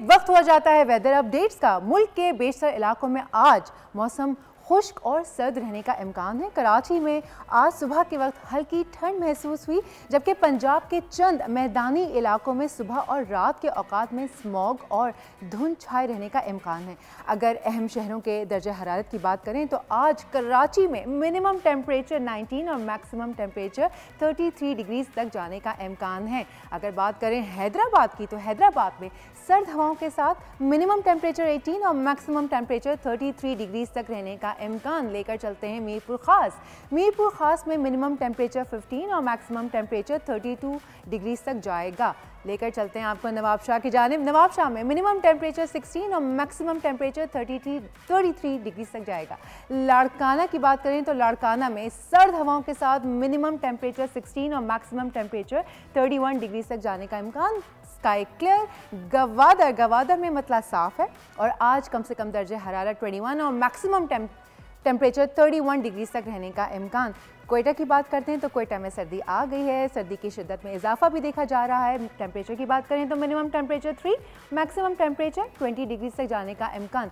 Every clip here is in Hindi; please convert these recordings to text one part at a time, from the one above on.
वक्त हो जाता है वेदर अपडेट्स का। मुल्क के बेशतर इलाकों में आज मौसम खुश्क और सर्द रहने का इम्कान है। कराची में आज सुबह के वक्त हल्की ठंड महसूस हुई, जबकि पंजाब के चंद मैदानी इलाकों में सुबह और रात के औकात में स्मॉग और धुंध छाए रहने का इम्कान है। अगर अहम शहरों के दर्जा हरारत की बात करें तो आज कराची में मिनिमम टेम्परेचर 19 और मैक्सिमम टेम्परेचर 33 डिग्रीज तक जाने का इम्कान है। अगर बात करें हैदराबाद की तो हैदराबाद में सर्द हवाओं के साथ मिनिमम टेम्परेचर 18 और मैक्सिमम टेम्परेचर 33 डिग्रीज तक रहने का इम्कान। लेकर चलते हैं मीरपुर खास। मीरपुर खास में मिनिमम टेम्परेचर 15 और मैक्सिमम टेम्परेचर 32 डिग्रीज तक जाएगा। लेकर चलते हैं आपको नवाबशाह की जानिब। नवाबशाह में मिनिमम टेम्परेचर 16 और मैक्सिमम टेम्परेचर 33 डिग्रीज तक जाएगा। लाड़काना की बात करें तो लाड़काना में सर्द हवाओं के साथ मिनिमम टेम्परेचर 16 और मैक्सिमम टेम्परेचर 31 डिग्रीज तक जाने का इम्कान। Sky clear. गवादर में मतला साफ है और आज कम से कम दर्जे हरारत 21 और मैक्सिमम टेम्परेचर 31 डिग्री तक रहने का इम्कान। कोयटा की बात करते हैं तो कोयटा में सर्दी आ गई है। सर्दी की शिद्दत में इजाफा भी देखा जा रहा है। टेम्परेचर की बात करें तो minimum temperature 3, maximum temperature 20 degree तक जाने का इम्कान।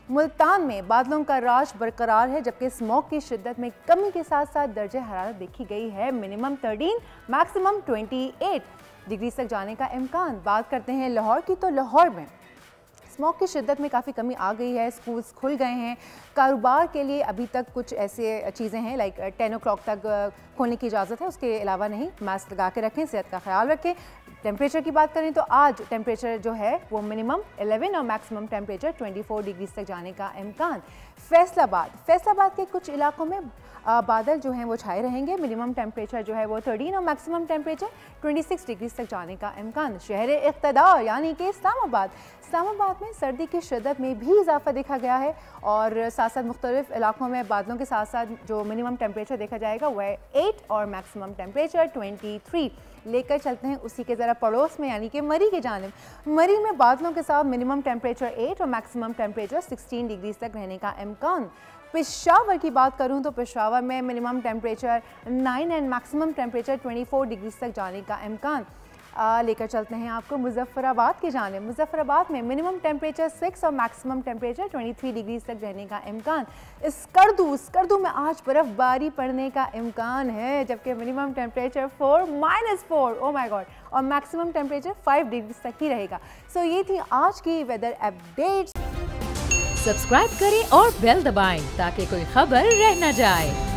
मुल्तान में बादलों का राज बरकरार है, जबकि स्मॉग की शिद्दत में कमी के साथ साथ दर्जे हरारत देखी गई है। मिनिमम 13, मैक्सिमम 28 डिग्री तक जाने का इम्कान। बात करते हैं लाहौर की तो लाहौर में स्मॉग की शिद्दत में काफ़ी कमी आ गई है। स्कूल्स खुल गए हैं। कारोबार के लिए अभी तक कुछ ऐसे चीज़ें हैं लाइक 10 o'clock तक खोलने की इजाज़त है, उसके अलावा नहीं। मास्क लगा के रखें, सेहत का ख्याल रखें। टेम्परेचर की बात करें तो आज टेम्परेचर जो है वो मिनिमम 11 और मैक्सिमम टेम्परेचर 24 डिग्री तक जाने का इम्कान। फैसलाबाद के कुछ इलाकों में बादल जो हैं वो छाए रहेंगे। मिनिमम टेम्परेचर जो है वो 13 और मैक्सिमम टेम्परेचर 26 डिग्री तक जाने का इम्कान। शहर इक़्तिदार यानी कि इस्लामाबाद में सर्दी की शिद्दत में भी इजाफा देखा गया है और साथ साथ मुख्तलिफ इलाकों में बादलों के साथ साथ जो मिनिमम टेम्परेचर देखा जाएगा वह 8 और मैक्सिमम टेम्परेचर 23। लेकर चलते हैं उसी के ज़रा पड़ोस में यानी कि मरी की जानिब। मरी में बादलों के साथ मिनिमम टेम्परेचर 8 और मैक्सिमम टेम्परेचर 16 डिग्री तक रहने का इम्कान। पेशावर की बात करूं तो पेशावर में minimum temperature 9 and maximum temperature 24 degree तक जाने का इम्कान। लेकर चलते हैं आपको मुजफ्फराबाद की जानिब। मुजफ्फराबाद में मिनिमम टेम्परेचर 6 और मैक्सिमम टेम्परेचर 23 डिग्री तक रहने का इम्कान। स्कर्दू में आज बर्फबारी पड़ने का इम्कान है, जबकि minimum temperature -4 oh my God और मैक्सिमम टेम्परेचर 5 डिग्री तक ही रहेगा। सो ये थी आज की वेदर अपडेट्स। सब्सक्राइब करें और बेल दबाएं ताकि कोई खबर रह न जाए।